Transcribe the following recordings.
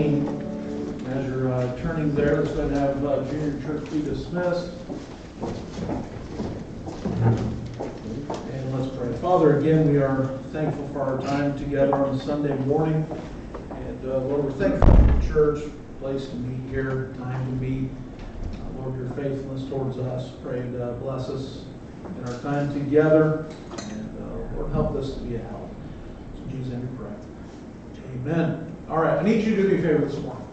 14. As you're turning there, let's go ahead and have junior church be dismissed. And let's pray. Father, again, we are thankful for our time together on Sunday morning. And Lord, we're thankful for the church, place to meet here, time to meet. Lord, your faithfulness towards us. Pray and bless us in our time together. And Lord, help us to be a help. In Jesus' name we pray. Amen. All right, I need you to do me a favor this morning.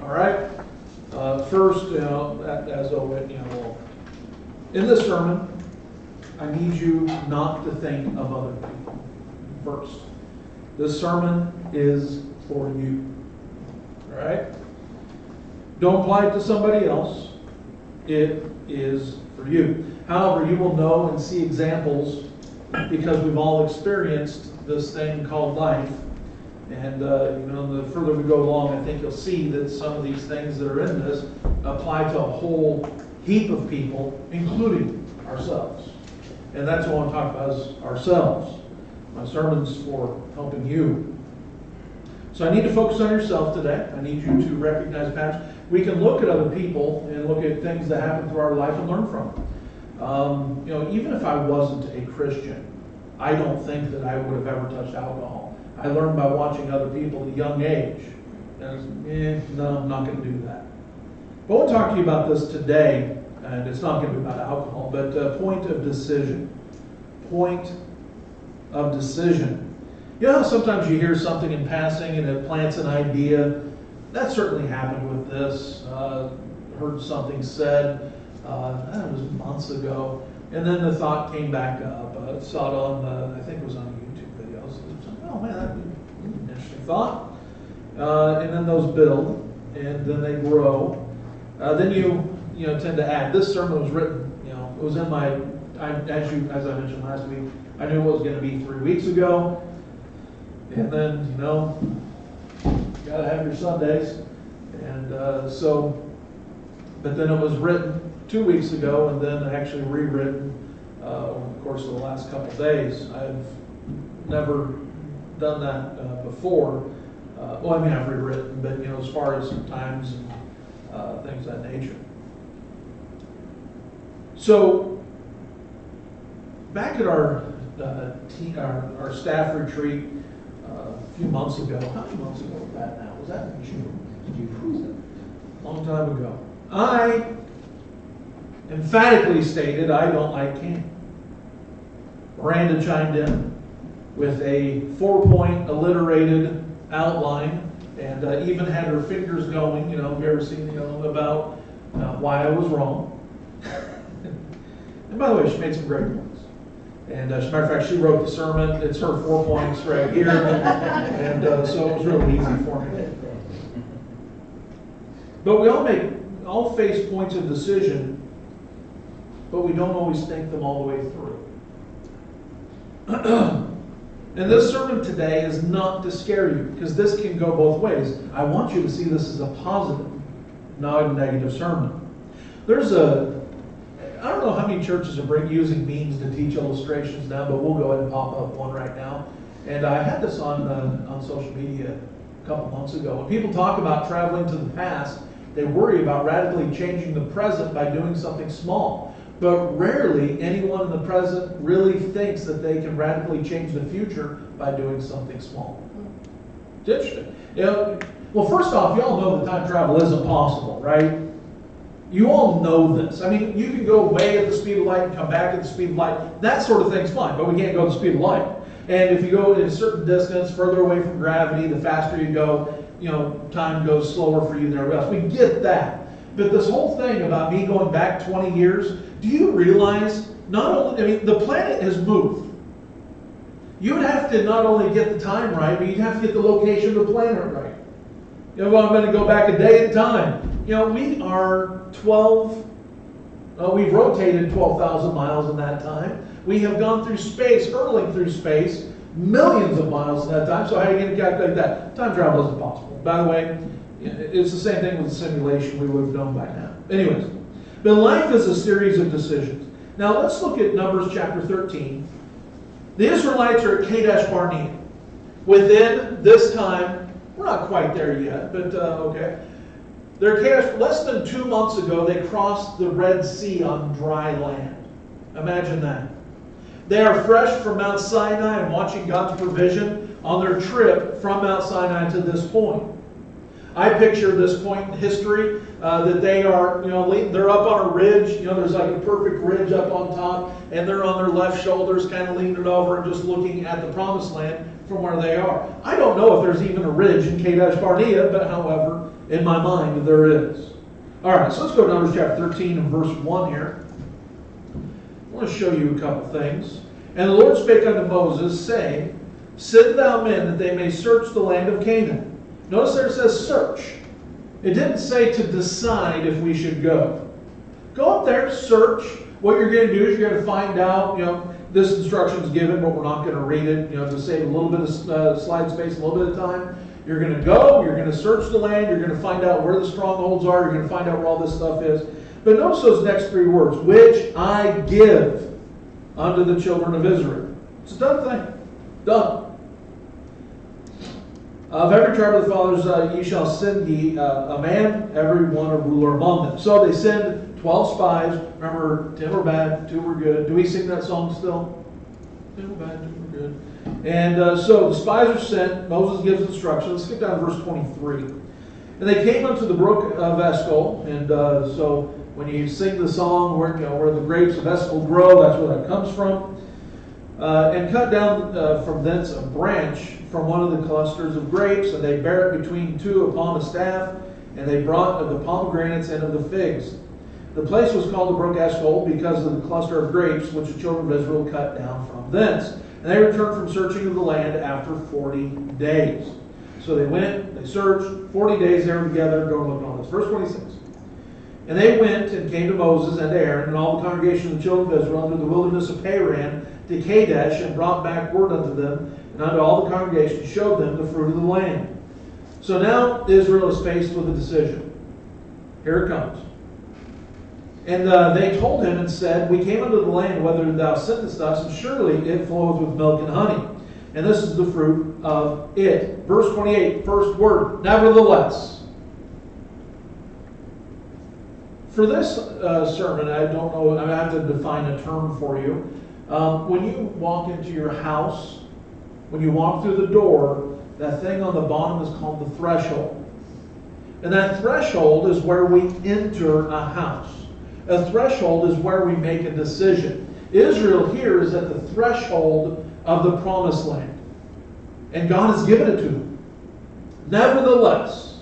All right? First, as always, in this sermon, I need you not to think of other people first. This sermon is for you. All right? Don't apply it to somebody else. It is for you. However, you will know and see examples because we've all experienced this thing called life. And, the further we go along, I think you'll see that some of these things that are in this apply to a whole heap of people, including ourselves. And that's what I want to talk about is ourselves. My sermon's for helping you. So I need to focus on yourself today. I need you to recognize patterns. We can look at other people and look at things that happen through our life and learn from them. Even if I wasn't a Christian, I don't think that I would have ever touched alcohol. I learned by watching other people at a young age. And no, I'm not going to do that. But I want to talk to you about this today, and it's not going to be about alcohol, but point of decision. Point of decision. You know how sometimes you hear something in passing and it plants an idea? That certainly happened with this. Heard something said, it was months ago, and then the thought came back up. Saw it on, I think it was on YouTube videos. Oh man, that's an interesting thought. And then those build, and then they grow. Then you tend to add. This sermon was written, it was in my, as I mentioned last week, I knew it was going to be 3 weeks ago. And then, you got to have your Sundays. And but then it was written 2 weeks ago and then actually rewritten over the course of the last couple of days. I've never done that before. I've rewritten, but as far as times and things of that nature. So back at our staff retreat a few months ago. How many months ago was that now? Was that in June? A long time ago. I emphatically stated I don't like candy. Miranda chimed in with a 4-point alliterated outline and even had her fingers going. Have you ever seen about why I was wrong? And by the way, she made some great points. And as a matter of fact, she wrote the sermon. It's her 4 points right here. And so it was really easy for me. But we all face points of decision, but we don't always think them all the way through. And this sermon today is not to scare you, because this can go both ways. I want you to see this as a positive, not a negative sermon. I don't know how many churches are using memes to teach illustrations now, but we'll go ahead and pop up one right now. And I had this on social media a couple months ago. When people talk about traveling to the past, they worry about radically changing the present by doing something small. But rarely anyone in the present really thinks that they can radically change the future by doing something small. It's interesting. Well, first off, you all know that time travel isn't possible, right? You all know this. I mean, you can go way at the speed of light and come back at the speed of light. That sort of thing's fine, but we can't go at the speed of light. And if you go at a certain distance, further away from gravity, the faster you go, time goes slower for you than everybody else. We get that. But this whole thing about me going back 20 years, do you realize the planet has moved. You would have to not only get the time right, but you'd have to get the location of the planet right. I'm going to go back a day at a time. We are we've rotated 12,000 miles in that time. We have gone through space, hurtling through space, millions of miles in that time. So how are you going to calculate that? Time travel isn't possible. By the way, it's the same thing with the simulation. We would have known by now. Anyways, but life is a series of decisions. Now let's look at Numbers chapter 13. The Israelites are at Kadesh-Barnea. Within this time, We're not quite there yet, but okay. They're Kadesh. Less than 2 months ago, they crossed the Red Sea on dry land. Imagine that. They are fresh from Mount Sinai and watching God's provision on their trip from Mount Sinai to this point. I picture this point in history that they are, they're up on a ridge. There's like a perfect ridge up on top, and they're on their left shoulders, kind of leaning over and just looking at the promised land from where they are. I don't know if there's even a ridge in Kadesh-Barnea, but however, in my mind, there is. All right, so let's go to Numbers chapter 13 and verse 1 here. I want to show you a couple things. And the Lord spake unto Moses, saying, Send thou men that they may search the land of Canaan. Notice there it says search. It didn't say to decide if we should go. Go up there, search. What you're going to do is you're going to find out, this instruction is given, but we're not going to read it, to save a little bit of slide space, a little bit of time. You're going to go, you're going to search the land, you're going to find out where the strongholds are, you're going to find out where all this stuff is. But notice those next three words, which I give unto the children of Israel. It's a done thing. Done. Of every tribe of the fathers ye shall send ye a man, every one a ruler among them. So they send 12 spies. Remember, 10 were bad, 2 were good. Do we sing that song still? 10 were bad, 2 were good. And so the spies are sent. Moses gives instructions. Let's skip down to verse 23. And they came unto the brook of Eshcol. And so when you sing the song where the grapes of Eshcol grow, that's where that comes from. And cut down from thence a branch from one of the clusters of grapes, and they bare it between two upon a staff, and they brought of the pomegranates and of the figs. The place was called the brook Eshcol because of the cluster of grapes which the children of Israel cut down from thence. And they returned from searching of the land after 40 days. So they went, they searched, 40 days they were together, go and look on this. Verse 26. And they went and came to Moses and to Aaron and all the congregation of the children of Israel under the wilderness of Paran to Kadesh, and brought back word unto them, and unto all the congregation showed them the fruit of the land. So now Israel is faced with a decision. Here it comes. And they told him and said, We came unto the land whether thou sentest us, and surely it floweth with milk and honey. And this is the fruit of it. Verse 28, first word, nevertheless. For this sermon, I don't know, I have to define a term for you. When you walk into your house, when you walk through the door, that thing on the bottom is called the threshold. And that threshold is where we enter a house. A threshold is where we make a decision. Israel here is at the threshold of the promised land. And God has given it to them. Nevertheless,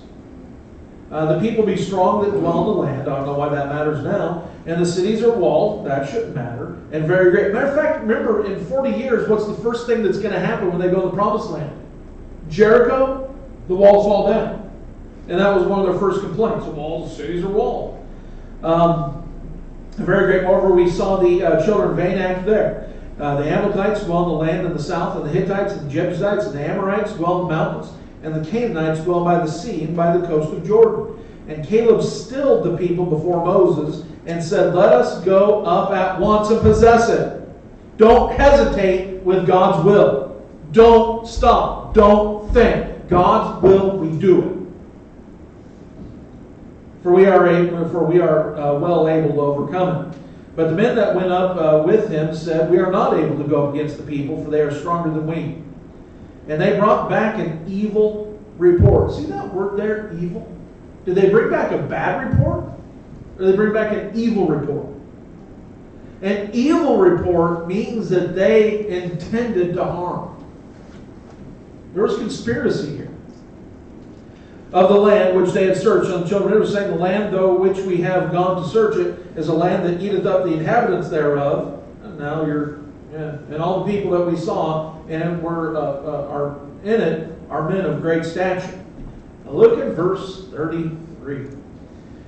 the people be strong that dwell in the land. I don't know why that matters now. And the cities are walled. That shouldn't matter. And very great. Matter of fact, remember, in 40 years, what's the first thing that's going to happen when they go to the promised land? Jericho, the walls fall down. And that was one of their first complaints. The walls, the cities are walled. Very great. Moreover, we saw the children of Anak there. The Amalekites dwell in the land in the south, and the Hittites, and the Jebusites, and the Amorites dwell in the mountains. And the Canaanites dwell by the sea and by the coast of Jordan. And Caleb stilled the people before Moses and said, Let us go up at once and possess it. Don't hesitate with God's will. Don't stop. Don't think. God's will, we do it. For we are well able to overcome it. But the men that went up with him said, We are not able to go up against the people, for they are stronger than we. And they brought back an evil report. See that word there, evil? Did they bring back a bad report? Or did they bring back an evil report? An evil report means that they intended to harm. There was conspiracy here. Of the land which they had searched. And the children of Israel saying, The land, though which we have gone to search it, is a land that eateth up the inhabitants thereof. And now and all the people that we saw and are in it are men of great stature. Now look at verse 33.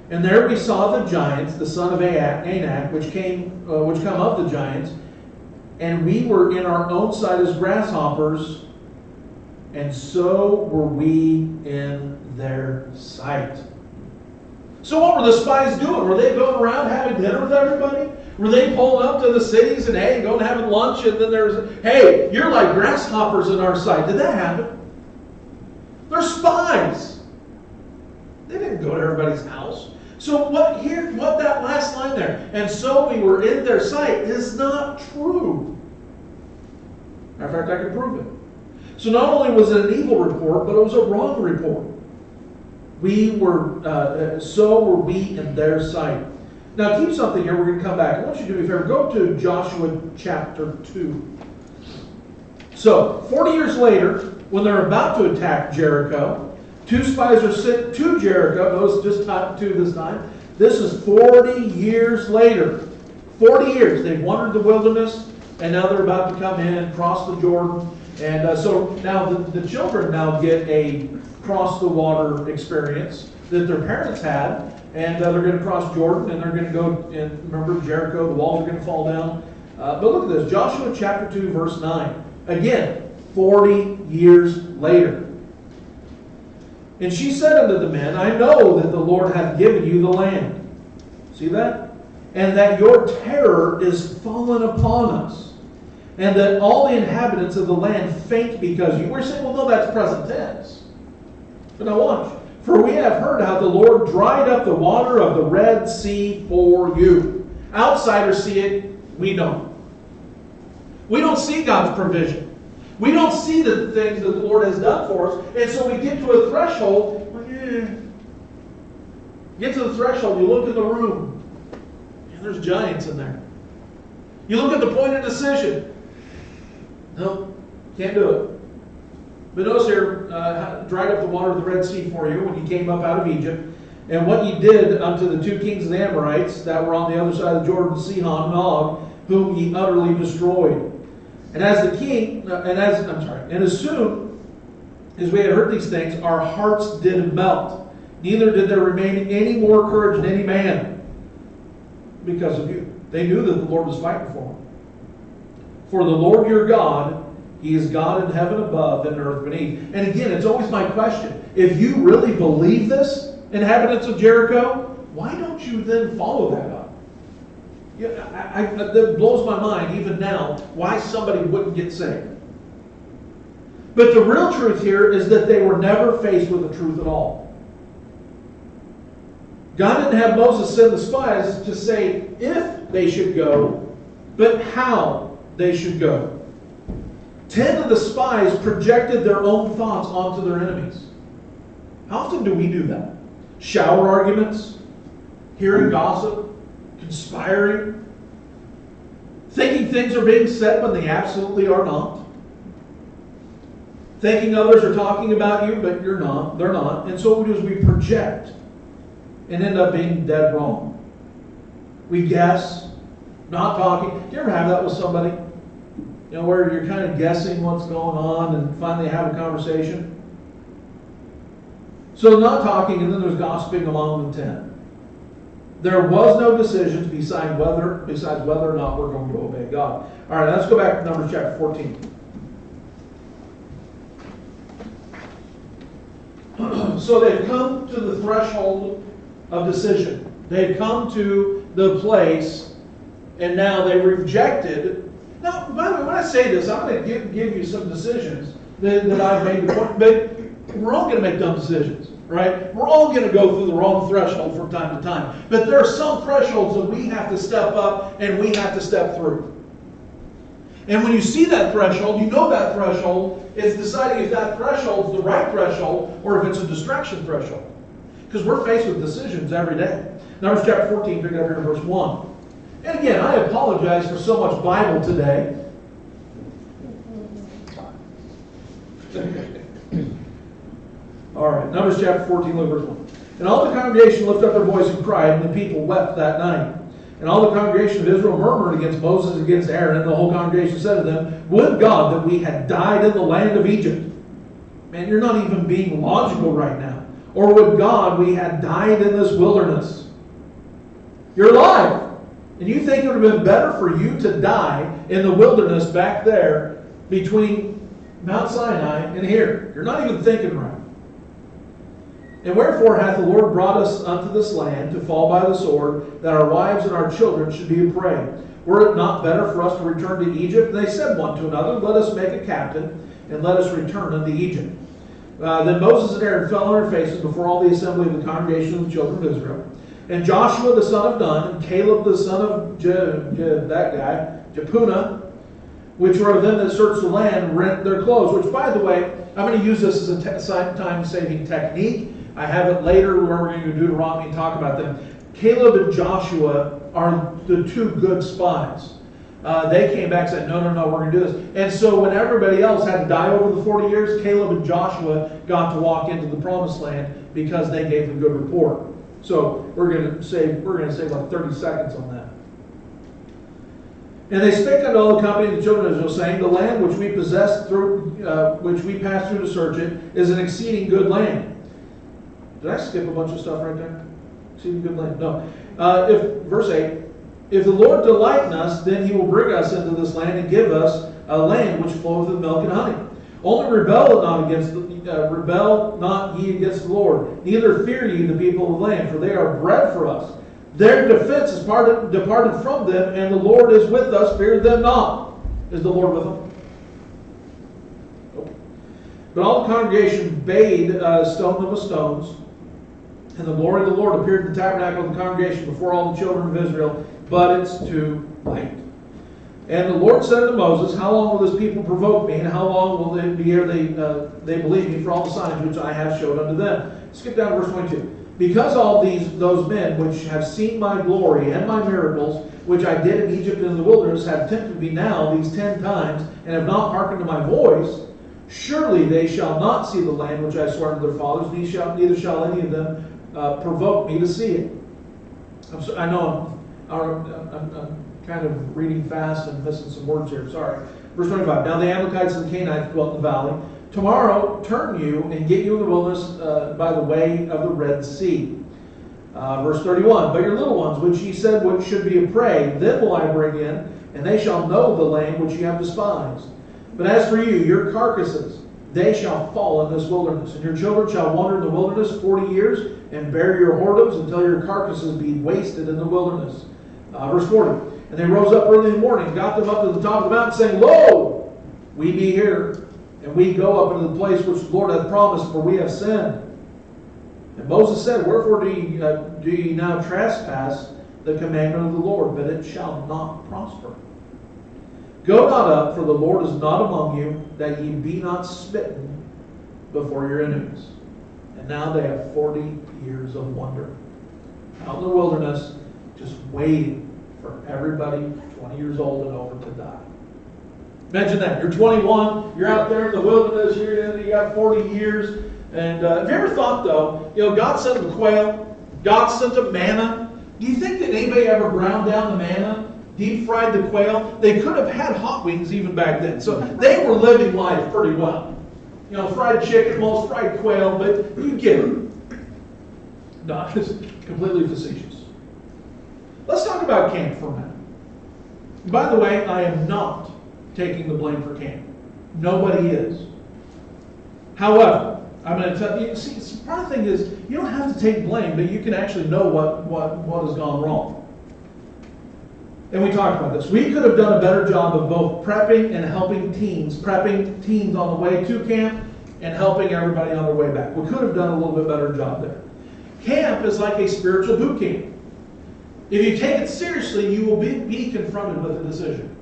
And there we saw the giants, the son of Anak, which come of the giants, and we were in our own sight as grasshoppers, and so were we in their sight. So what were the spies doing? Were they going around having dinner with everybody? Were they pulling up to the cities and, hey, going having lunch, and then there's, hey, you're like grasshoppers in our sight. Did that happen? They're spies. They didn't go to everybody's house. So what that last line there, and so we were in their sight, is not true. Matter of fact, I can prove it. So not only was it an evil report, but it was a wrong report. So were we in their sight. Now keep something here, we're going to come back. I want you to do me a favor, go to Joshua chapter 2. So, 40 years later, when they're about to attack Jericho, 2 spies are sent to Jericho. Notice just 2 this time. This is 40 years later. 40 years. They've wandered the wilderness, and now they're about to come in and cross the Jordan. And so now the children now get a cross the water experience that their parents had. And they're going to cross Jordan, and they're going to go, and remember Jericho, the walls are going to fall down. But look at this, Joshua chapter 2, verse 9. Again, 40 years later. And she said unto the men, I know that the Lord hath given you the land. See that? And that your terror is fallen upon us. And that all the inhabitants of the land faint because you. We're saying, well, no, that's present tense. But now watch. For we have heard how the Lord dried up the water of the Red Sea for you. Outsiders see it, we don't. We don't see God's provision. We don't see the things that the Lord has done for us. And so we get to a threshold. Get to the threshold, you look in the room. And there's giants in there. You look at the point of decision. No, can't do it. But notice here, dried up the water of the Red Sea for you when you came up out of Egypt. And what you did unto the 2 kings of the Amorites that were on the other side of the Jordan, Sihon and Og, whom ye utterly destroyed. And as soon as we had heard these things, our hearts did melt. Neither did there remain any more courage in any man because of you. They knew that the Lord was fighting for them. For the Lord your God, He is God in heaven above and earth beneath. And again, it's always my question. If you really believe this, inhabitants of Jericho, why don't you then follow that up? That blows my mind, even now, why somebody wouldn't get saved. But the real truth here is that they were never faced with the truth at all. God didn't have Moses send the spies to say if they should go, but how they should go. 10 of the spies projected their own thoughts onto their enemies. How often do we do that? Shower arguments, hearing gossip, conspiring, thinking things are being said when they absolutely are not. Thinking others are talking about you, but you're not. They're not. And so what we do is we project and end up being dead wrong. We guess, not talking. Do you ever have that with somebody? You know, where you're kind of guessing what's going on and finally have a conversation? So not talking, and then there's gossiping among the 10. There was no decisions besides whether or not we're going to obey God. All right, let's go back to Numbers chapter 14. So they've come to the threshold of decision. They've come to the place, and now they rejected. Now, by the way, when I say this, I'm going to give you some decisions that I've made before, but we're all going to make dumb decisions, right? We're all going to go through the wrong threshold from time to time. But there are some thresholds that we have to step up and we have to step through. And when you see that threshold, you know that threshold is deciding if that threshold is the right threshold or if it's a distraction threshold. Because we're faced with decisions every day. Numbers chapter 14, pick it up here in verse 1. And again, I apologize for so much Bible today. All right, Numbers chapter 14, look at verse 1. And all the congregation lifted up their voice and cried, and the people wept that night. And all the congregation of Israel murmured against Moses and against Aaron, and the whole congregation said to them, would God that we had died in the land of Egypt. Man, you're not even being logical right now. Or would God we had died in this wilderness. You're alive. And you think it would have been better for you to die in the wilderness back there between Mount Sinai and here. You're not even thinking right. And wherefore hath the Lord brought us unto this land to fall by the sword, that our wives and our children should be a prey? Were it not better for us to return to Egypt? And they said one to another, let us make a captain, and let us return unto Egypt. Then Moses and Aaron fell on their faces before all the assembly of the congregation of the children of Israel. And Joshua the son of Nun, and Caleb the son of Jephunneh, which were of them that searched the land, rent their clothes. Which, by the way, I'm going to use this as a time-saving technique. I have it later where we're going to go to Deuteronomy and talk about them. Caleb and Joshua are the two good spies. They came back and said, no, we're going to do this. And so when everybody else had to die over the 40 years, Caleb and Joshua got to walk into the promised land because they gave a good report. So we're going to save like 30 seconds on that. And they spake unto all the company of the children of Israel, saying, the land which we possess through, which we passed through to search it, is an exceeding good land. Did I skip a bunch of stuff right there? Exceeding good land. No. Verse 8. If the Lord delight in us, then he will bring us into this land and give us a land which floweth with milk and honey. Only rebel not ye against the Lord, neither fear ye the people of the land, for they are bread for us. Their defense is departed from them, and the Lord is with us, fear them not. Is the Lord with them? Nope. But all the congregation bade stone them with stones, and the glory of the Lord appeared in the tabernacle of the congregation before all the children of Israel, but it's too late. And the Lord said unto Moses, how long will this people provoke me, and how long will it be ere they believe me for all the signs which I have showed unto them? Skip down to verse 22. Because all those men which have seen my glory and my miracles, which I did in Egypt and in the wilderness, have tempted me now these 10 times, and have not hearkened to my voice, surely they shall not see the land which I swore unto their fathers, neither shall any of them provoke me to see it. I know I'm kind of reading fast and missing some words here. Sorry. Verse 25. Now the Amalekites and the Canaanites dwelt in the valley. Tomorrow turn you and get you in the wilderness by the way of the Red Sea. Verse 31. But your little ones, which ye said which should be a prey, then will I bring in, and they shall know the land which ye have despised. But as for you, your carcasses, they shall fall in this wilderness, and your children shall wander in the wilderness 40 years, and bear your whoredoms until your carcasses be wasted in the wilderness. Verse 40. And they rose up early in the morning, and got them up to the top of the mountain, saying, Lo, we be here, and we go up into the place which the Lord hath promised, for we have sinned. And Moses said, Wherefore do ye now trespass the commandment of the Lord? But it shall not prosper. Go not up, for the Lord is not among you, that ye be not smitten before your enemies. And now they have 40 years of wonder out in the wilderness, just waiting for everybody 20 years old and over to die. Imagine that. You're 21, you're out there in the wilderness, you got 40 years. And have you ever thought, though, God sent the quail, God sent the manna. Do you think that anybody ever ground down the manna, deep fried the quail? They could have had hot wings even back then. So they were living life pretty well. Fried chicken, most fried quail, but you get it. No, it's completely facetious. Let's talk about camp for a minute. By the way, I am not taking the blame for camp. Nobody is. However, I'm going to tell you, see, part of the thing is, you don't have to take blame, but you can actually know what has gone wrong. And we talked about this. We could have done a better job of both prepping and helping teens, prepping teens on the way to camp and helping everybody on their way back. We could have done a little bit better job there. Camp is like a spiritual boot camp. If you take it seriously, you will be confronted with a decision.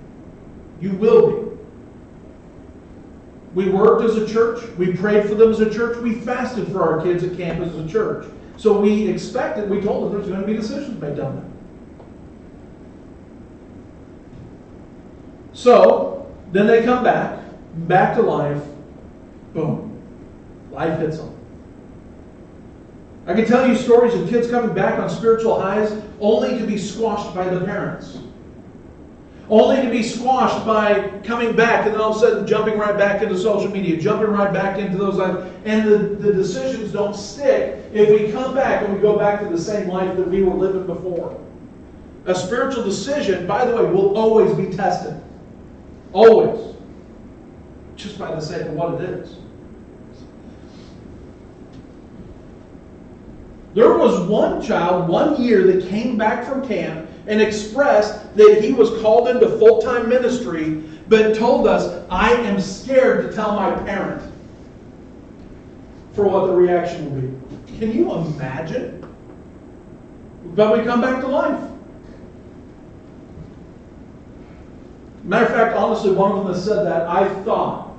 You will be. We worked as a church. We prayed for them as a church. We fasted for our kids at camp as a church. So we expected, we told them there's going to be decisions made down there. So, then they come back to life. Boom. Life hits them. I can tell you stories of kids coming back on spiritual highs only to be squashed by the parents. Only to be squashed by coming back and then all of a sudden jumping right back into social media, jumping right back into those lives. And the decisions don't stick if we come back and we go back to the same life that we were living before. A spiritual decision, by the way, will always be tested. Always. Just by the sake of what it is. There was one child, 1 year, that came back from camp and expressed that he was called into full-time ministry, but told us, I am scared to tell my parent. for what the reaction will be. Can you imagine? But we come back to life. Matter of fact, honestly, one of them has said that I thought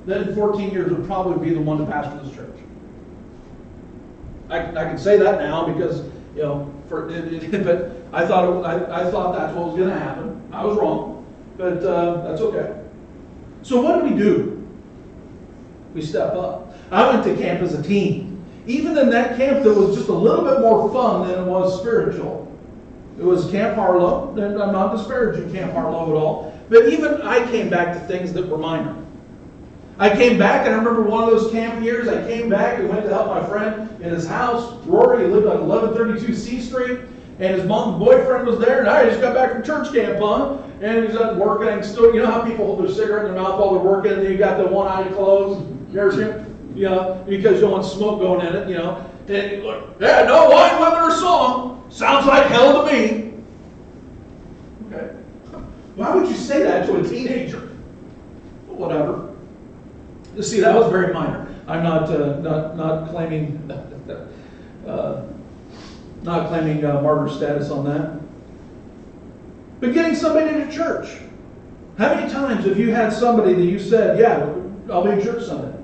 that in 14 years would probably be the one to pastor this church. I can say that now because, but I thought that's what was going to happen. I was wrong, but that's okay. So what do? We step up. I went to camp as a teen. Even in that camp, there was just a little bit more fun than it was spiritual. It was Camp Harlow, and I'm not disparaging Camp Harlow at all, but even I came back to things that were minor. I came back, and I remember one of those camp years, I came back and went to help my friend in his house. Rory, he lived on 1132 C Street, and his mom's boyfriend was there, and I just got back from church camp, and he's at work, and still, you know how people hold their cigarette in their mouth while they're working, and then you got the one eye closed? You ever seen it? Because you don't want smoke going in it, And you look, yeah, no wine, women, or song. Sounds like hell to me. Okay. Why would you say that to a teenager? Well, whatever. You see, that was very minor. I'm not claiming martyr status on that. But getting somebody to church. How many times have you had somebody that you said, yeah, I'll be in church Sunday?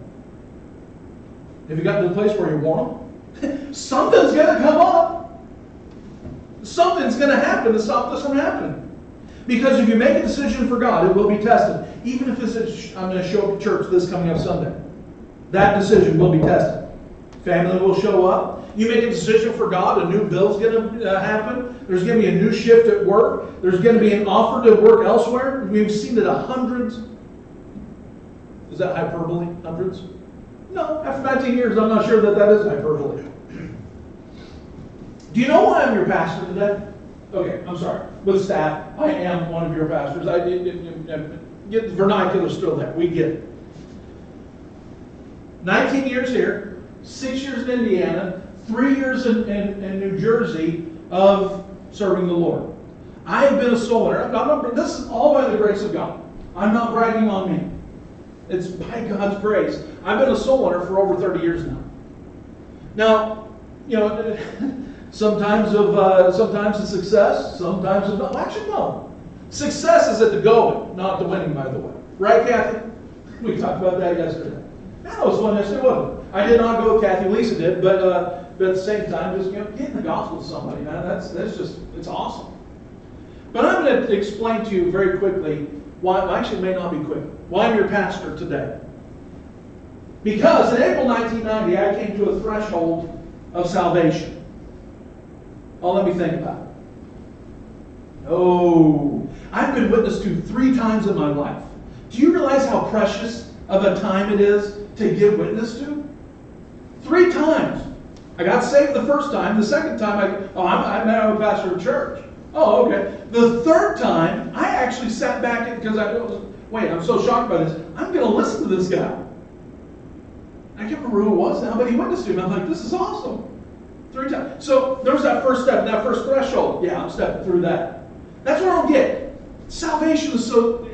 Have you gotten to the place where you want them? Something's going to come up. Something's going to happen to stop this from happening. Because if you make a decision for God, it will be tested. Even if it's I'm going to show up at church this coming up Sunday. That decision will be tested. Family will show up. You make a decision for God, a new bill's going to happen. There's going to be a new shift at work. There's going to be an offer to work elsewhere. We've seen it hundreds. Is that hyperbole? Hundreds? No, after 19 years, I'm not sure that is hyperbole. Do you know why I'm your pastor today? Okay, I'm sorry. With staff, I am one of your pastors. Get the vernacular still there. We get it. 19 years here, 6 years in Indiana, 3 years in New Jersey of serving the Lord. I have been a soul winner. This is all by the grace of God. I'm not bragging on me. It's by God's grace. I've been a soul winner for over 30 years now. Now, sometimes it's success, sometimes it's not. Actually, no. Success is at the going, not the winning, by the way. Right, Kathy? We talked about that yesterday. That was one yesterday, wasn't it? I did not go with Kathy. Lisa did, but at the same time, just getting the gospel to somebody, man. That's just it's awesome. But I'm going to explain to you very quickly why. Actually, it may not be quick. Why I'm your pastor today. Because in April 1990, I came to a threshold of salvation. Oh, let me think about it. Oh, I've been witnessed to 3 times in my life. Do you realize how precious of a time it is to give witness to? 3 times. I got saved the first time. The second time, I'm a pastor of church. Oh, okay. The third time, I actually sat back because I'm so shocked by this. I'm going to listen to this guy. I can't remember who it was now, but he witnessed to me. I'm like, this is awesome. 3 times. So there was that first step, that first threshold. Yeah, I'm stepping through that. That's what I don't get. Salvation is so...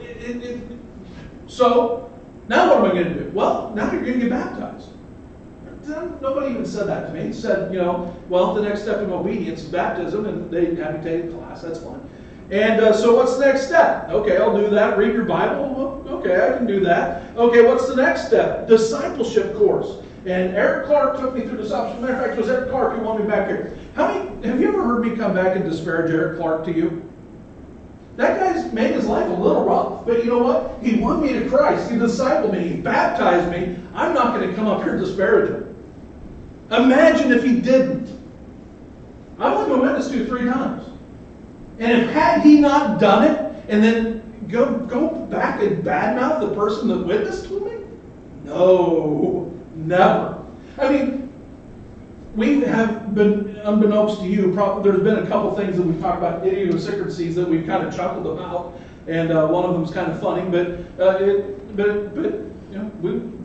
So, now what am I going to do? Well, now you're going to get baptized. Nobody even said that to me. He said, the next step in obedience is baptism, and they have you take a class. That's fine. And so what's the next step? Okay, I'll do that. Read your Bible. Well, okay, I can do that. Okay, what's the next step? Discipleship course. And Eric Clark took me through discipleship. Matter of fact, it was Eric Clark who wanted me back here. Have you ever heard me come back and disparage Eric Clark to you? That guy's made his life a little rough, but you know what? He won me to Christ. He discipled me. He baptized me. I'm not going to come up here and disparage him. Imagine if he didn't. I was a witness to 3 times. And had he not done it, and then go back and badmouth the person that witnessed to me? No, never. I mean, we have been, unbeknownst to you, there's been a couple things that we've talked about, idiosyncrasies that we've kind of chuckled about, and one of them's kind of funny, but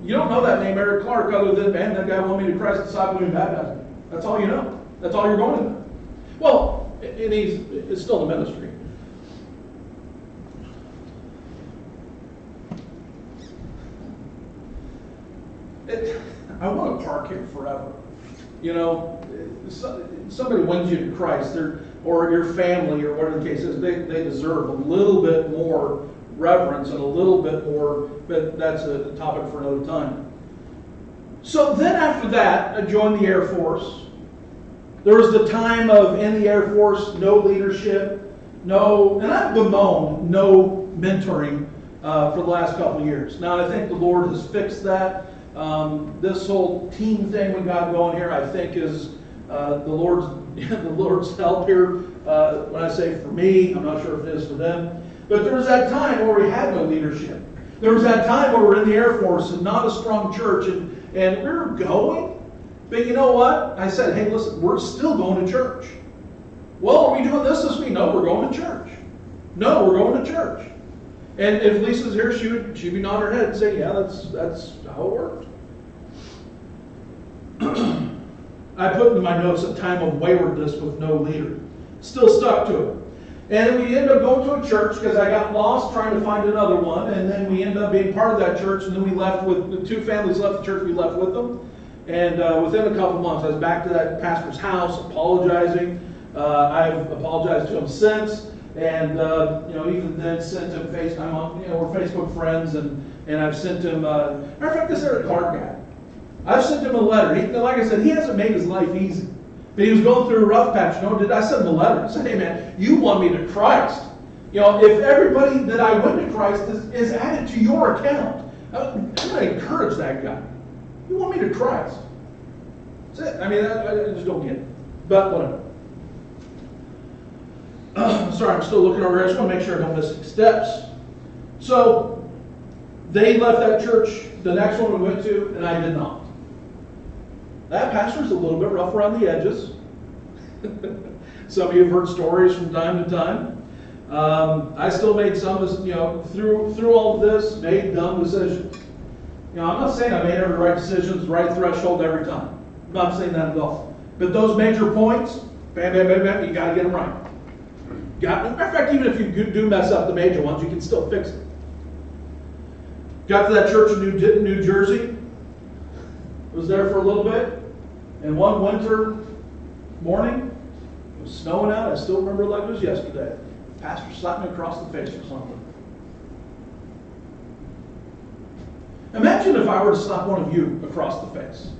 you don't know that name, Eric Clark, other than, man, that guy won me to Christ, discipled me, and baptized me. That's all you know. That's all you're going to know. Well, and it's still the ministry. I want to park here forever. You know, somebody wins you to Christ, or your family, or whatever the case is, they deserve a little bit more reverence and a little bit more, but that's a topic for another time. So then after that, I joined the Air Force. There was the time of, in the Air Force, no leadership, and I've bemoaned no mentoring for the last couple of years. Now, I think the Lord has fixed that. This whole team thing we got going here, I think, is the Lord's help here. When I say for me, I'm not sure if it is for them. But there was that time where we had no leadership. There was that time where we were in the Air Force and not a strong church, and we were going. But you know what? I said, hey, listen, we're still going to church. Well, are we doing this week? No, we're going to church. No, we're going to church. And if Lisa's here, she'd be nodding her head and say, yeah, that's how it worked. I put in my notes a time of waywardness with no leader. Still stuck to it. And then we ended up going to a church because I got lost trying to find another one. And then we ended up being part of that church. And then we left with, the two families left the church, we left with them. And within a couple months, I was back to that pastor's house, apologizing. I've apologized to him since. And, even then sent him FaceTime on, we're Facebook friends. And I've sent him, matter of fact, this is a card guy. I've sent him a letter. Like I said, he hasn't made his life easy. But he was going through a rough patch. I sent him a letter. I said, hey man, you won me to Christ. If everybody that I went to Christ is added to your account, I'm going to encourage that guy. You won me to Christ. That's it. I just don't get it. But whatever. Sorry, I'm still looking over here. I just want to make sure I don't miss any steps. So, they left that church, the next one we went to, and I did not. That pastor's a little bit rough around the edges. Some of you have heard stories from time to time. I still made some, through all of this, made dumb decisions. I'm not saying I made every right decision, right threshold every time. I'm not saying that at all. But those major points, bam, bam, bam, bam, you got to get them right. Matter of fact, even if you do mess up the major ones, you can still fix it. Got to that church in New Jersey. Was there for a little bit. And one winter morning, it was snowing out. I still remember it like it was yesterday. The pastor slapped me across the face or something. Imagine if I were to slap one of you across the face.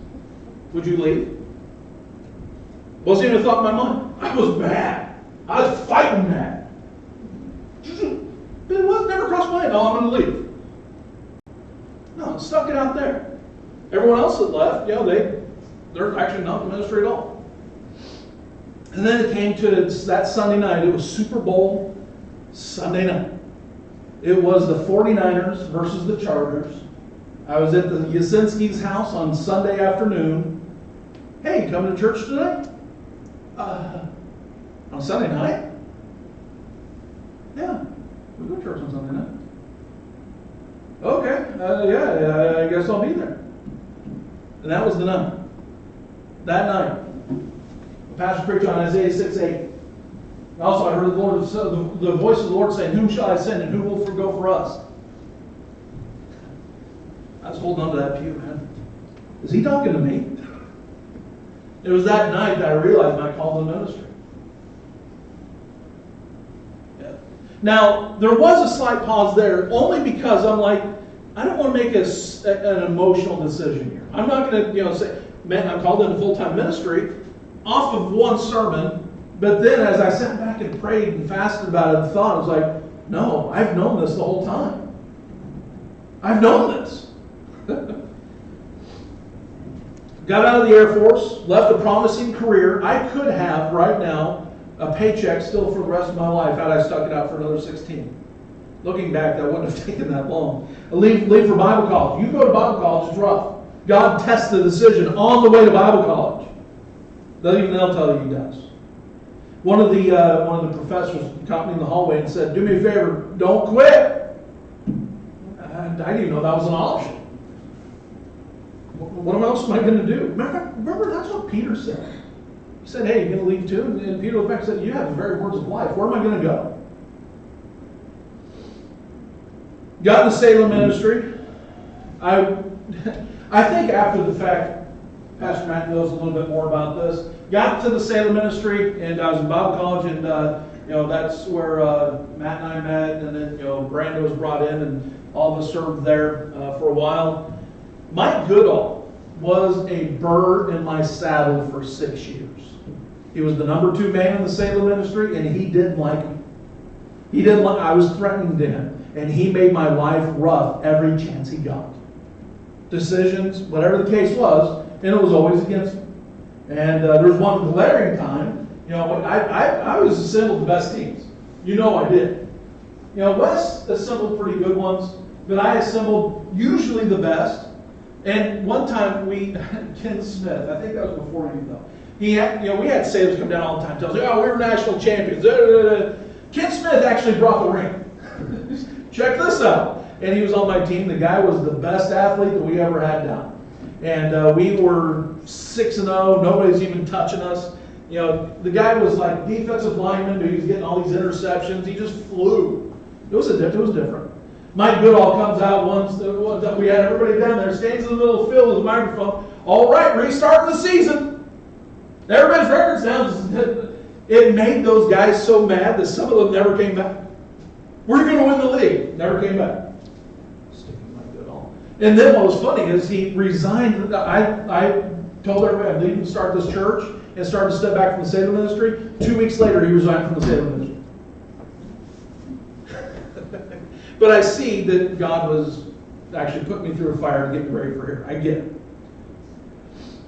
Would you leave? Wasn't even a thought in my mind. I was mad. I was fighting mad. But it was never crossed my mind. No, I'm going to leave. No, stuck it out there. Everyone else that left, they're actually not in the ministry at all. And then it came to that Sunday night. It was Super Bowl Sunday night. It was the 49ers versus the Chargers. I was at the Yasinski's house on Sunday afternoon. Hey, coming to church today? On Sunday night? Yeah, we go to church on Sunday night. Okay, I guess I'll be there. And that was the night. That night, the pastor preached on Isaiah 6:8. Also, I heard the voice of the Lord saying, "Whom shall I send, and who will go for us?" I was holding on to that pew, man. Is he talking to me? It was that night that I realized my call to ministry. Yeah. Now, there was a slight pause there, only because I'm like, I don't want to make an emotional decision here. I'm not going to, say, man, I'm called into full-time ministry off of one sermon. But then as I sat back and prayed and fasted about it and thought, I was like, no, I've known this the whole time. I've known this. Got out of the Air Force, left a promising career. I could have, right now, a paycheck still for the rest of my life had I stuck it out for another 16. Looking back, that wouldn't have taken that long. Leave for Bible college. You go to Bible college, it's rough. God tests the decision on the way to Bible college. They'll tell you guys. One of the professors caught me in the hallway and said, "Do me a favor, don't quit." I didn't even know that was an option. What else am I going to do? Remember, that's what Peter said. He said, "Hey, you're going to leave too?" And Peter looked back and said, "You have the very words of life. Where am I going to go?" Got in the Salem ministry. I I think after the fact, Pastor Matt knows a little bit more about this. Got to the Salem ministry, and I was in Bible college, and that's where Matt and I met, and then Brando was brought in, and all of us served there for a while. Mike Goodall was a bird in my saddle for 6 years. He was the number 2 man in the Salem ministry, and he didn't like me. I was threatening to him, and he made my life rough every chance he got. Decisions, whatever the case was, and it was always against me. And there was one glaring time, I was assembled the best teams. I did. Wes assembled pretty good ones, but I assembled usually the best. And one time Ken Smith, I think that was before you though. We had sailors come down all the time, tell us, we were national champions. Ken Smith actually brought the ring. Check this out. And he was on my team. The guy was the best athlete that we ever had down. And we were 6-0. Nobody's even touching us. The guy was like defensive lineman, but he was getting all these interceptions. He just flew. It was different. Mike Goodall comes out once. We had everybody down there, stands in the middle of the field with a microphone. All right, restarting the season. Everybody's record's down. It made those guys so mad that some of them never came back. We're going to win the league. Never came back. Sticking Mike Goodall. And then what was funny is he resigned. I told everybody I'm leaving to start this church and started to step back from the Salem ministry. 2 weeks later, he resigned from the Salem ministry. But I see that God was actually putting me through a fire to get me ready for here. I get it.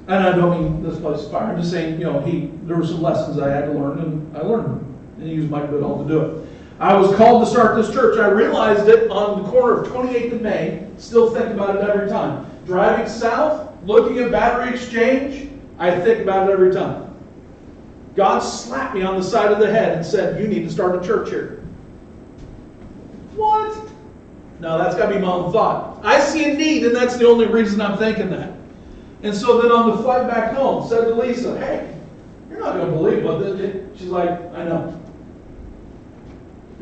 And I don't mean this place is fire. I'm just saying, there were some lessons I had to learn, and I learned them. And he used Mike Goodall to do it. I was called to start this church. I realized it on the corner of 28th and May. Still think about it every time. Driving south, looking at Battery Exchange, I think about it every time. God slapped me on the side of the head and said, you need to start a church here. What? No, that's got to be my own thought. I see a need, and that's the only reason I'm thinking that. And so then on the flight back home, said to Lisa, hey, you're not going to believe what this. She's like, I know.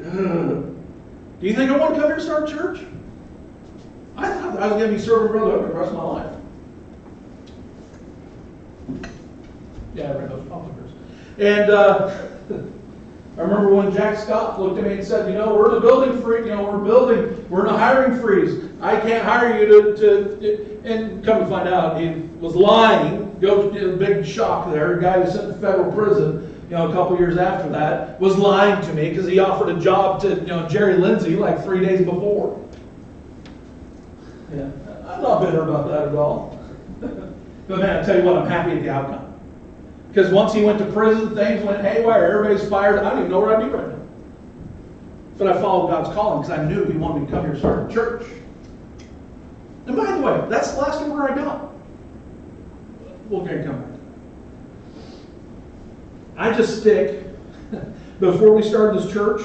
Do you think I want to come here and start a church? I thought I was going to be serving Brother Hook the rest of my life. Yeah, I read those publishers. And I remember when Jack Scott looked at me and said, we're in a building freeze, we're in a hiring freeze. I can't hire you to and come to find out, he was lying. Go to a big shock there. A guy who sent to federal prison, a couple years after that, was lying to me because he offered a job to, Jerry Lindsay like 3 days before. Yeah, I'm not bitter about that at all. But man, I tell you what, I'm happy at the outcome. Because once he went to prison, things went haywire. Everybody's fired. I don't even know where I'd be right now. But I followed God's calling because I knew He wanted me to come here and start a church. And by the way, that's the last order I got. We'll get come back. I just stick. Before we started this church,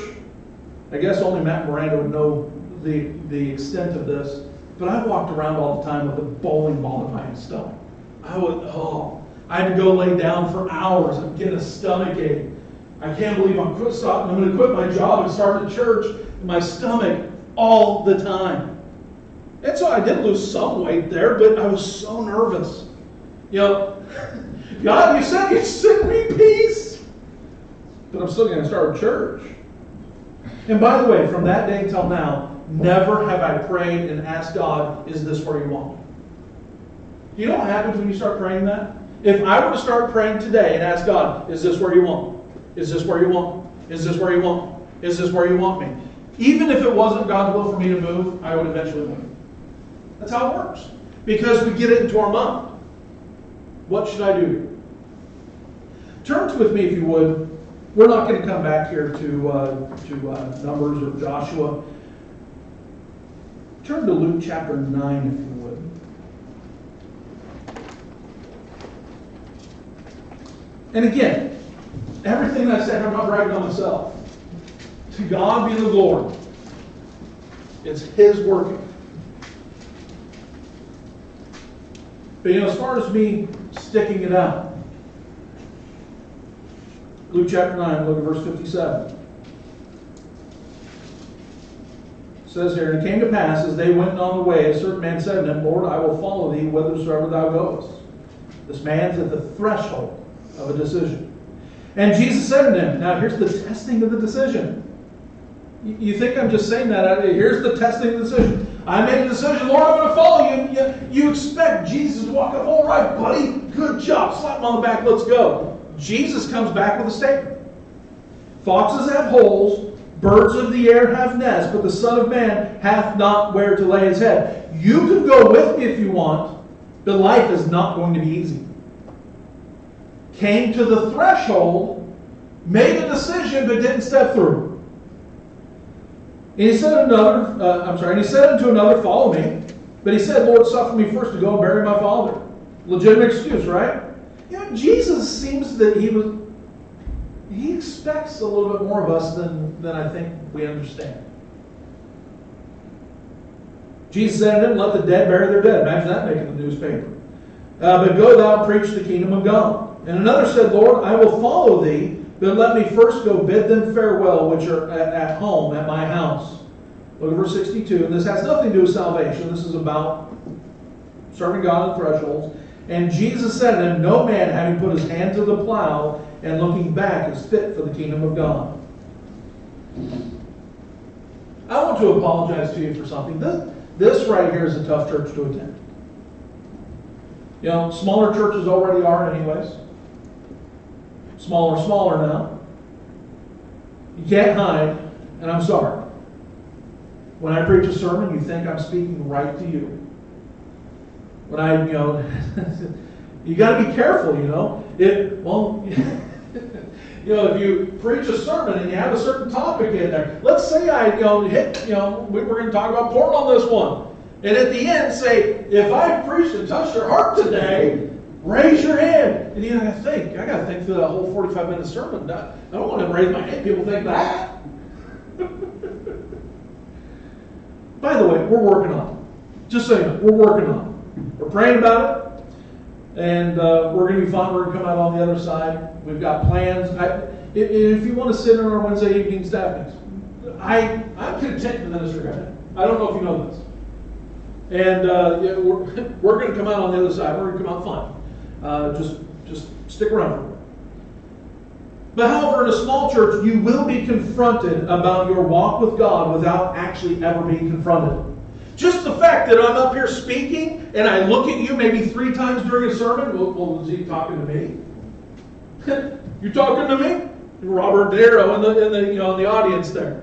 I guess only Matt Miranda would know the extent of this, but I walked around all the time with a bowling ball in my stomach. I had to go lay down for hours and get a stomach ache. I can't believe I'm going to quit my job and start a church in my stomach all the time. And so I did lose some weight there, but I was so nervous. God, you said you'd send me peace. But I'm still going to start a church. And by the way, from that day till now, never have I prayed and asked God, is this where you want me? Do you know what happens when you start praying that? If I were to start praying today and ask God, is this where you want me? Is this where you want me? Is this where you want me? Is this where you want me? Even if it wasn't God's will for me to move, I would eventually move. That's how it works. Because we get it into our mind. What should I do here? Turn with me, if you would. We're not going to come back here to Numbers or Joshua. Turn to Luke chapter 9, if you would. And again, everything I said, I'm not bragging on myself. To God be the glory. It's His working. But as far as me sticking it out, Luke chapter 9, look at verse 57. says here, and it came to pass, as they went on the way, a certain man said to him, Lord, I will follow thee whithersoever thou goest. This man's at the threshold of a decision. And Jesus said to him, now here's the testing of the decision. You think I'm just saying that? Here's the testing of the decision. I made a decision, Lord, I'm going to follow you. You expect Jesus to walk up, all right, buddy, good job. Slap him on the back, let's go. Jesus comes back with a statement. Foxes have holes, birds of the air have nests, but the Son of Man hath not where to lay his head. You can go with me if you want, but life is not going to be easy. Came to the threshold, made a decision, but didn't step through. And he said unto another, follow me. But he said, Lord, suffer me first to go and bury my father. Legitimate excuse, right? You know, Jesus seems that he expects a little bit more of us than I think we understand. Jesus said to him, let the dead bury their dead. Imagine that making the newspaper. But go thou and preach the kingdom of God. And another said, Lord, I will follow thee, but let me first go bid them farewell, which are at home at my house. Look at verse 62. And this has nothing to do with salvation. This is about serving God on thresholds. And Jesus said to him, no man having put his hand to the plow and looking back is fit for the kingdom of God. I want to apologize to you for something. This right here is a tough church to attend. You know, smaller churches already are anyways. Smaller now. You can't hide, and I'm sorry. When I preach a sermon, you think I'm speaking right to you. When I, you got to be careful, if you preach a sermon and you have a certain topic in there, let's say we're going to talk about porn on this one. And at the end say, if I preached and touched your heart today, raise your hand. And I got to think through that whole 45-minute sermon. I don't want to raise my hand. People think that. By the way, we're working on it. Just so you know, we're working on it. We're praying about it. And we're going to be fine. We're going to come out on the other side. We've got plans. If you want to sit in our Wednesday evening staff meetings, I'm content to minister right now. I don't know if you know this. And we're going to come out on the other side. We're going to come out fine. Just stick around for it. But however, in a small church, you will be confronted about your walk with God without actually ever being confronted. Just the fact that I'm up here speaking and I look at you maybe 3 times during a sermon, well, is he talking to me? You talking to me? Robert De Niro in the audience there.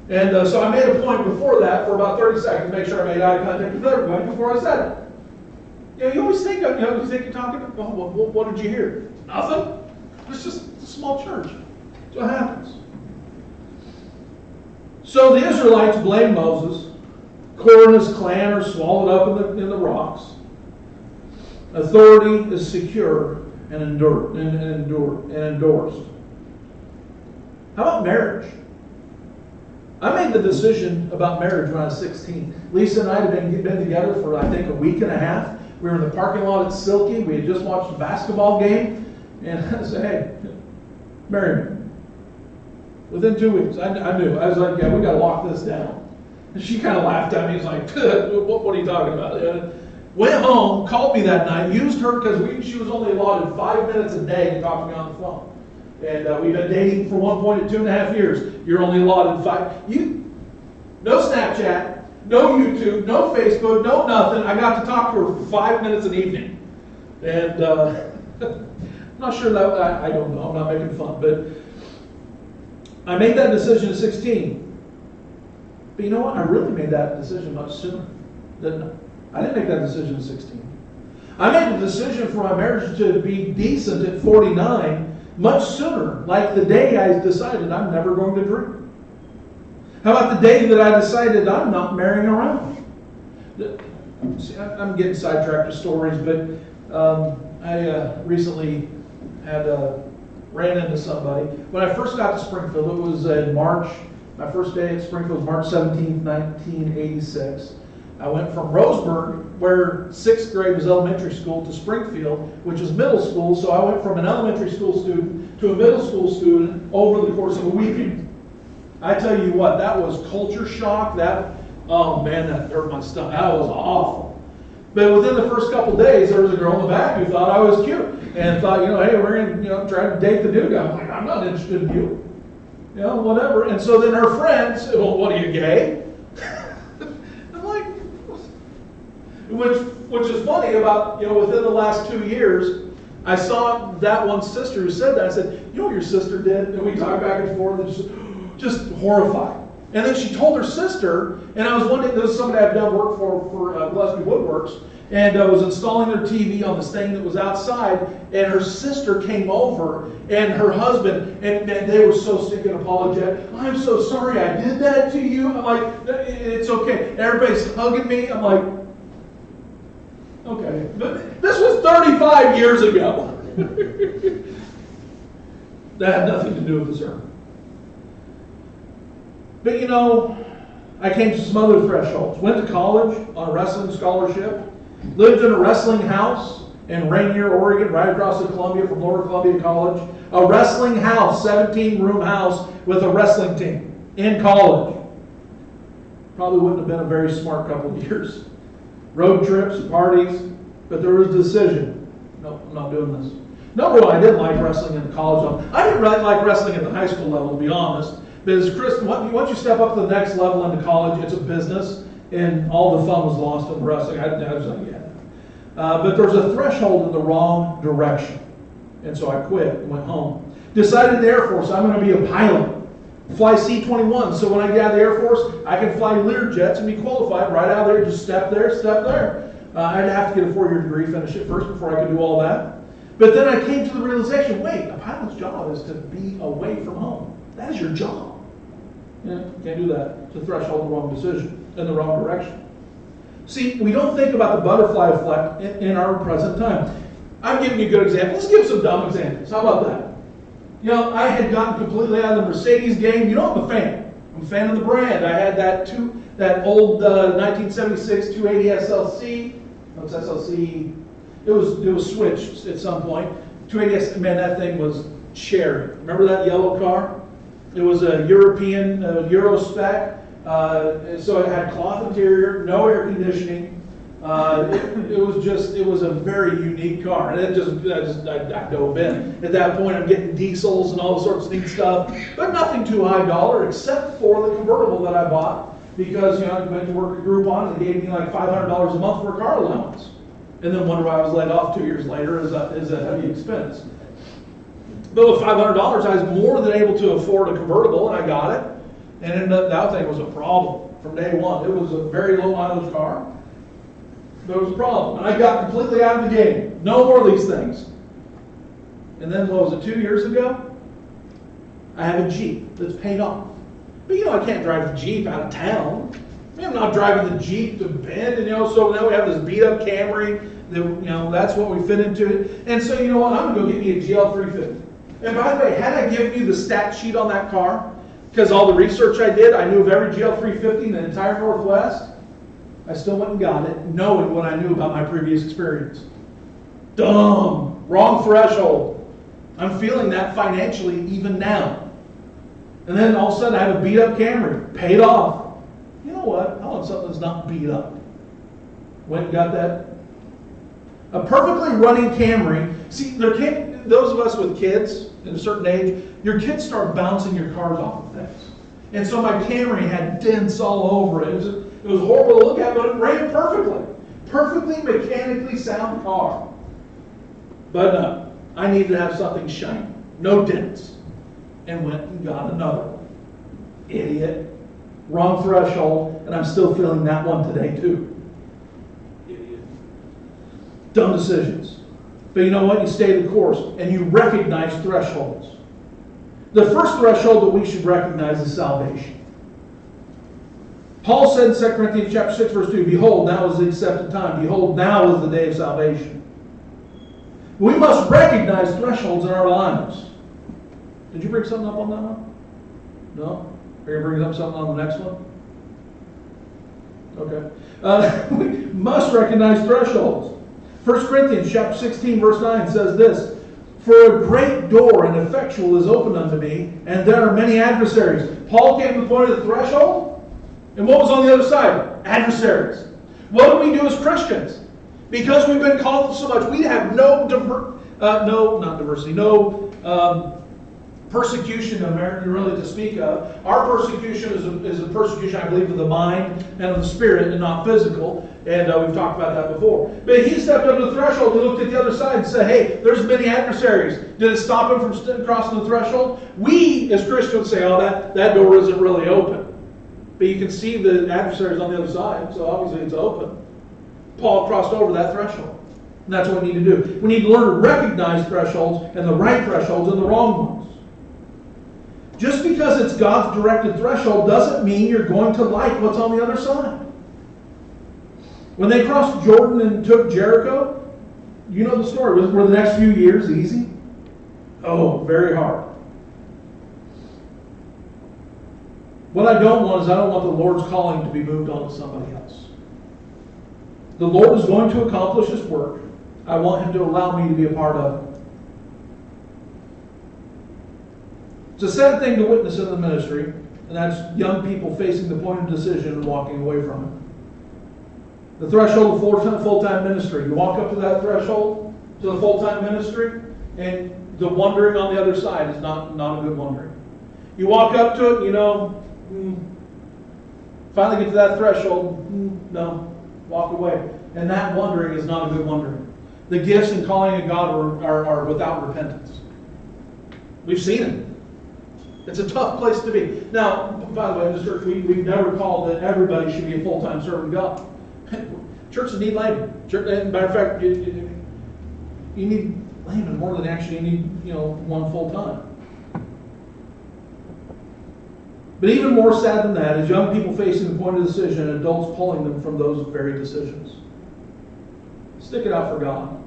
And so I made a point before that for about 30 seconds to make sure I made eye contact with everybody before I said it. You always think, you think you're talking, what did you hear? Nothing. It's just a small church. That's what happens. So the Israelites blamed Moses. Korah and his clan are swallowed up in the rocks. Authority is secure and endorsed. How about marriage? I made the decision about marriage when I was 16. Lisa and I had been together for, I think, a week and a half. We were in the parking lot at Silky. We had just watched a basketball game. And I said, hey, marry me. Within 2 weeks, I knew. I was like, yeah, we got to lock this down. And she kind of laughed at me. He's like, what are you talking about? Went home, called me that night, used her because she was only allotted 5 minutes a day to talk to me on the phone. And we've been dating for one point at 2.5 years. You're only allotted 5. No Snapchat, no YouTube, no Facebook, no nothing. I got to talk to her for 5 minutes an evening. And I'm not sure that, I don't know, I'm not making fun. But I made that decision at 16. But you know what? I really made that decision much sooner, didn't I? I didn't make that decision at 16. I made the decision for my marriage to be decent at 49 much sooner, like the day I decided I'm never going to drink. How about the day that I decided I'm not marrying around? See, I'm getting sidetracked with stories, but I recently ran into somebody. When I first got to Springfield, it was in March. My first day at Springfield was March 17th, 1986. I went from Roseburg, where 6th grade was elementary school, to Springfield, which is middle school. So I went from an elementary school student to a middle school student over the course of a weekend. I tell you what, that was culture shock. That Oh man, that hurt my stomach. That was awful. But within the first couple days, there was a girl in the back who thought I was cute and thought, hey, we're going to try to date the new guy. I'm like, I'm not interested in you. Whatever. And so then her friends said, well, what are you, gay? I'm like, which is funny about, within the last 2 years, I saw that one sister who said that. I said, you know what your sister did? And we talked back and forth and just horrified. And then she told her sister, and I was wondering, this is somebody I've done work for Gillespie Woodworks, and I was installing their TV on this thing that was outside, and her sister came over, and her husband, and they were so stinking apologetic. I'm so sorry I did that to you. I'm like, it's okay. Everybody's hugging me. I'm like, okay. But this was 35 years ago. That had nothing to do with the sermon. But I came to some other thresholds. Went to college on a wrestling scholarship. Lived in a wrestling house in Rainier, Oregon, right across the Columbia from Lower Columbia College. A wrestling house, 17-room house with a wrestling team in college. Probably wouldn't have been a very smart couple of years. Road trips, parties, but there was a decision. No, I'm not doing this. Number one, I didn't like wrestling in the college level. I didn't really like wrestling at the high school level, to be honest. But as a Christian, once you step up to the next level into college, it's a business, and all the fun was lost in wrestling. I was like, yeah. But there was a threshold in the wrong direction. And so I quit and went home. Decided in the Air Force, I'm going to be a pilot. Fly C-21. So when I get out of the Air Force, I can fly Learjets and be qualified right out of there. Just step there, step there. I'd have to get a 4-year degree, finish it first before I could do all that. But then I came to the realization, wait, a pilot's job is to be away from home. That is your job. Can't do that. It's a threshold in the wrong decision, in the wrong direction. See, we don't think about the butterfly effect in our present time. I'm giving you a good example. Let's give some dumb examples. How about that? I had gotten completely out of the Mercedes game. I'm a fan. I'm a fan of the brand. I had that old 1976 280 SLC. What's SLC? It was switched at some point. 280S, man, that thing was cherry. Remember that yellow car? It was a European Euro spec. So it had cloth interior, no air conditioning. It was a very unique car. And I dove in. At that point, I'm getting diesels and all sorts of neat stuff, but nothing too high dollar except for the convertible that I bought because, I went to work at Groupon and they gave me like $500 a month for a car allowance. And then wonder why I was laid off 2 years later is a heavy expense. But with $500, I was more than able to afford a convertible, and I got it. And that thing was a problem from day one. It was a very low mileage car. But it was a problem. And I got completely out of the game. No more of these things. And then, what was it, 2 years ago? I have a Jeep that's paid off. But I can't drive the Jeep out of town. I'm not driving the Jeep to Bend, so now we have this beat up Camry. That's what we fit into it. And so, you know what? I'm going to go get me a GL350. And by the way, had I given you the stat sheet on that car, because all the research I did, I knew of every GL350 in the entire Northwest, I still went and got it, knowing what I knew about my previous experience. Dumb. Wrong threshold. I'm feeling that financially even now. And then all of a sudden I have a beat up Camry, paid off. You know what? I want something that's not beat up. Went and got that. A perfectly running Camry. See, those of us with kids at a certain age, your kids start bouncing your cars off of things. And so my Camry had dents all over it. It was horrible to look at, but it ran perfectly. Perfectly mechanically sound car. But no, I needed to have something shiny. No dents. And went and got another one. Idiot. Wrong threshold, and I'm still feeling that one today too. Idiot. Dumb decisions. But you know what? You stay the course, and you recognize thresholds. The first threshold that we should recognize is salvation. Paul said in 2 Corinthians chapter 6, verse 2, Behold, now is the accepted time. Behold, now is the day of salvation. We must recognize thresholds in our lives. Did you bring something up on that one? No? Are you going to bring up something on the next one? Okay. We must recognize thresholds. 1 Corinthians chapter 16, verse 9 says this, For a great door and effectual is opened unto me, and there are many adversaries. Paul came to the point of the threshold. And what was on the other side? Adversaries. What do we do as Christians? Because we've been called so much, we have no persecution in America really to speak of. Our persecution is a persecution, I believe, of the mind and of the spirit and not physical. And we've talked about that before. But he stepped up to the threshold and looked at the other side and said, hey, there's many adversaries. Did it stop him from crossing the threshold? We, as Christians, say, oh, that door isn't really open. But you can see the adversaries on the other side, so obviously it's open. Paul crossed over that threshold. And that's what we need to do. We need to learn to recognize thresholds and the right thresholds and the wrong ones. Just because it's God's directed threshold doesn't mean you're going to like what's on the other side. When they crossed Jordan and took Jericho, you know the story. Were the next few years easy? Oh, very hard. What I don't want is I don't want the Lord's calling to be moved on to somebody else. The Lord is going to accomplish His work. I want Him to allow me to be a part of it. It's a sad thing to witness in the ministry, and that's young people facing the point of decision and walking away from it. The threshold of full-time ministry. You walk up to that threshold, to the full-time ministry, and the wondering on the other side is not a good wondering. You walk up to it, finally get to that threshold, no, walk away. And that wondering is not a good wondering. The gifts and calling of God are without repentance. We've seen it. It's a tough place to be. Now, by the way, in this church, we've never called that everybody should be a full-time servant of God. Churches need laymen. Matter of fact, you need laymen more than actually you need one full-time. But even more sad than that is young people facing the point of decision and adults pulling them from those very decisions. Stick it out for God.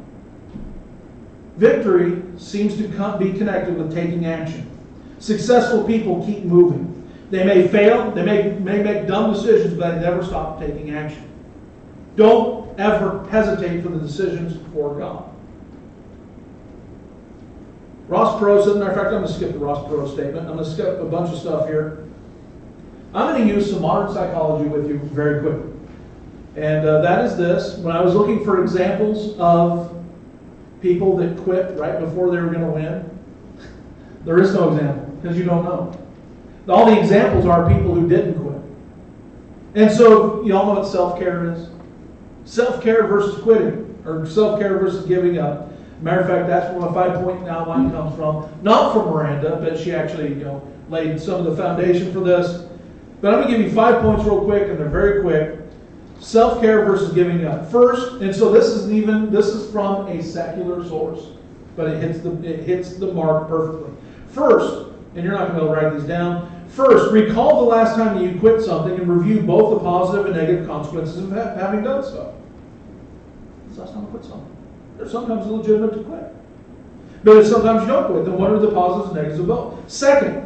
Victory seems to be connected with taking action. Successful people keep moving. They may fail, they may make dumb decisions, but they never stop taking action. Don't ever hesitate for the decisions before God. Ross Perot said, matter of fact, I'm going to skip the Ross Perot statement. I'm going to skip a bunch of stuff here. I'm going to use some modern psychology with you very quickly. And that is this. When I was looking for examples of people that quit right before they were going to win, there is no example, because you don't know. All the examples are people who didn't quit. And so, you all know what self-care is? Self-care versus quitting, or self-care versus giving up. Matter of fact, that's where my 5-point outline comes from. Not from Miranda, but she actually laid some of the foundation for this. But I'm going to give you 5 points real quick, and they're very quick. Self-care versus giving up. First, and so this is from a secular source, but it hits the mark perfectly. First, and you're not going to be able to write these down. First, recall the last time you quit something and review both the positive and negative consequences of having done so. It's the last time I quit something. There's sometimes legitimate to quit. But if sometimes you don't quit, then what are the positives and negatives of both? Second,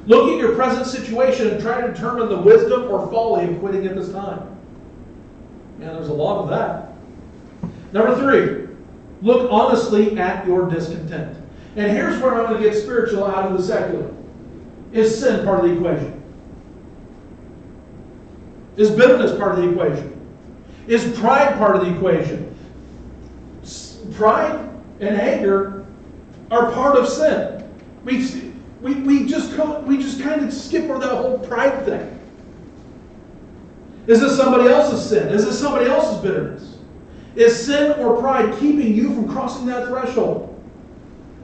look at your present situation and try to determine the wisdom or folly of quitting at this time. Man, there's a lot of that. Number 3, look honestly at your discontent. And here's where I'm going to get spiritual out of the secular. Is sin part of the equation? Is bitterness part of the equation? Is pride part of the equation? Pride and anger are part of sin. We just kind of skip over that whole pride thing. Is this somebody else's sin? Is this somebody else's bitterness? Is sin or pride keeping you from crossing that threshold?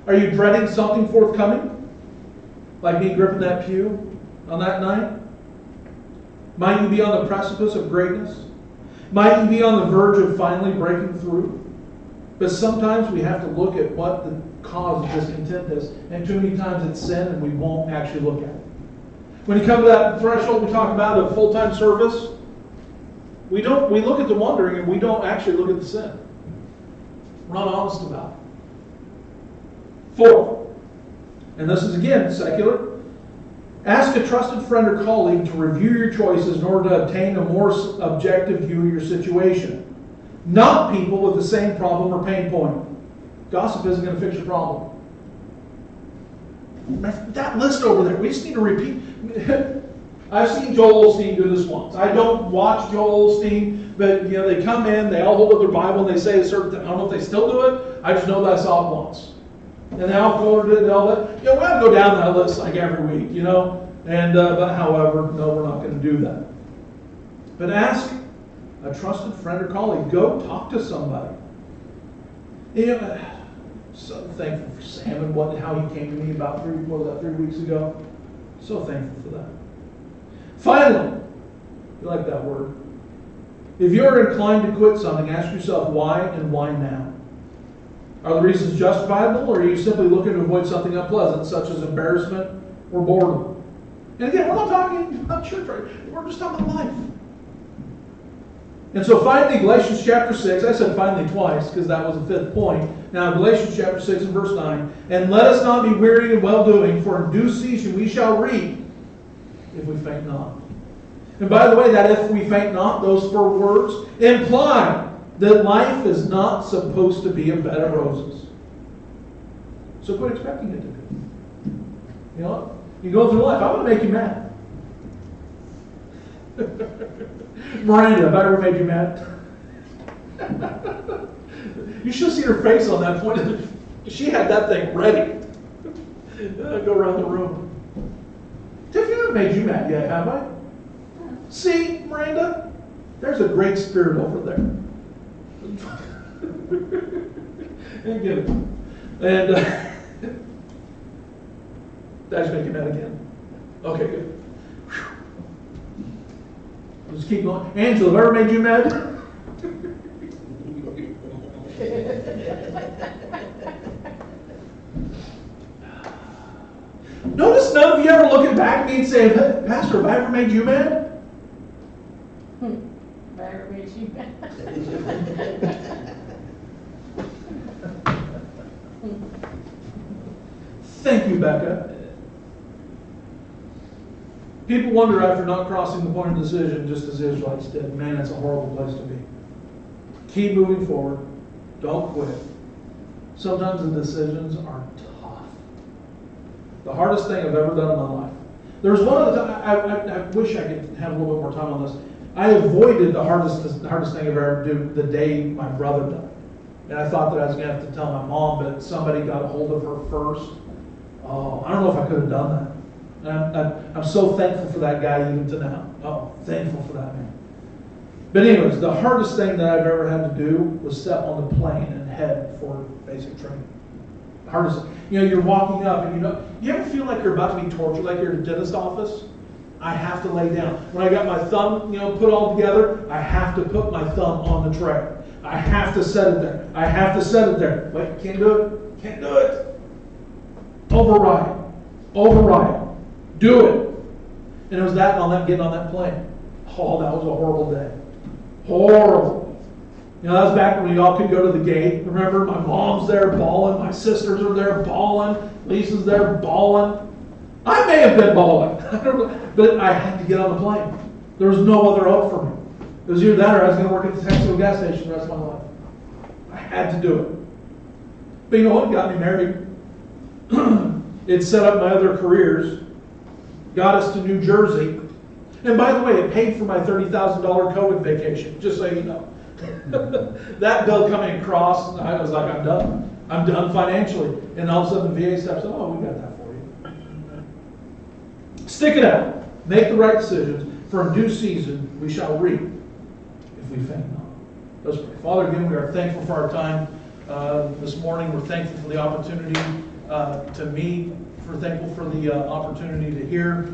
Are you dreading something forthcoming? Like me gripping that pew on that night? Might you be on the precipice of greatness? Might you be on the verge of finally breaking through? But sometimes we have to look at what the cause of discontent is. And too many times it's sin and we won't actually look at it. When you come to that threshold we talk about of full-time service, we look at the wondering and we don't actually look at the sin. We're not honest about it. 4, and this is again secular, ask a trusted friend or colleague to review your choices in order to obtain a more objective view of your situation. Not people with the same problem or pain point. Gossip isn't going to fix your problem. That list over there, we just need to repeat. I've seen Joel Osteen do this once. I don't watch Joel Osteen, but they come in, they all hold up their Bible, and they say a certain thing. I don't know if they still do it. I just know that I saw it once. And they all quoted it and all that. We have to go down that list like every week, And but however, no, we're not going to do that. But ask a trusted friend or colleague. Go talk to somebody. So thankful for Sam and how he came to me about 3 weeks ago. So thankful for that. Finally, you like that word? If you're inclined to quit something, ask yourself why and why now. Are the reasons justifiable, or are you simply looking to avoid something unpleasant, such as embarrassment or boredom? And again, we're not talking about church, right? We're just talking about life. And so finally, Galatians chapter 6, I said finally twice because that was the fifth point. Now, Galatians chapter 6 and verse 9, and let us not be weary in well-doing, for in due season we shall reap if we faint not. And by the way, that if we faint not, those 4 words imply that life is not supposed to be a bed of roses. So quit expecting it to be. You go through life, I want to make you mad. Miranda, have I ever made you mad? You should see her face on that point. She had that thing ready. Go around the room. Tiffany, I haven't made you mad yet, have I? See, Miranda? There's a great spirit over there. And give it. And did I just make you mad again? Okay, good. Let's keep going. Angela, have I ever made you mad? Notice none of you ever looking back at me and saying, Pastor, have I ever made you mad? Have I ever made you mad? Thank you, Becca. People wonder after not crossing the point of decision, just as the Israelites did. Man, it's a horrible place to be. Keep moving forward. Don't quit. Sometimes the decisions are tough. The hardest thing I've ever done in my life. There was one other time, I wish I could have a little bit more time on this. I avoided the hardest thing I've ever do the day my brother died. And I thought that I was going to have to tell my mom, but somebody got a hold of her first. Oh, I don't know if I could have done that. And I'm so thankful for that guy even to now. Oh, thankful for that man. But anyways, the hardest thing that I've ever had to do was step on the plane and head for basic training. The hardest, you're walking up and you ever feel like you're about to be tortured, like you're at a dentist office? I have to lay down. When I got my thumb, put all together, I have to put my thumb on the tray. I have to set it there. I have to set it there. Wait, can't do it. Can't do it. Override. Override. Do it. And it was that and all that getting on that plane. Oh, that was a horrible day. Horrible. That was back when we all could go to the gate. Remember, my mom's there bawling. My sisters are there bawling. Lisa's there bawling. I may have been bawling. But I had to get on the plane. There was no other hope for me. It was either that or I was going to work at the Texaco gas station the rest of my life. I had to do it. But you know what? It got me married. It set up my other careers. Got us to New Jersey. And by the way, it paid for my $30,000 COVID vacation, just so you know. That bill coming across, and I was like, I'm done. I'm done financially. And all of a sudden the VA steps in, oh, we got that for you. Stick it out. Make the right decisions. For in due season we shall reap if we faint not. Let's pray. Father, again, we are thankful for our time this morning. We're thankful for the opportunity to meet. We're thankful for the opportunity to hear.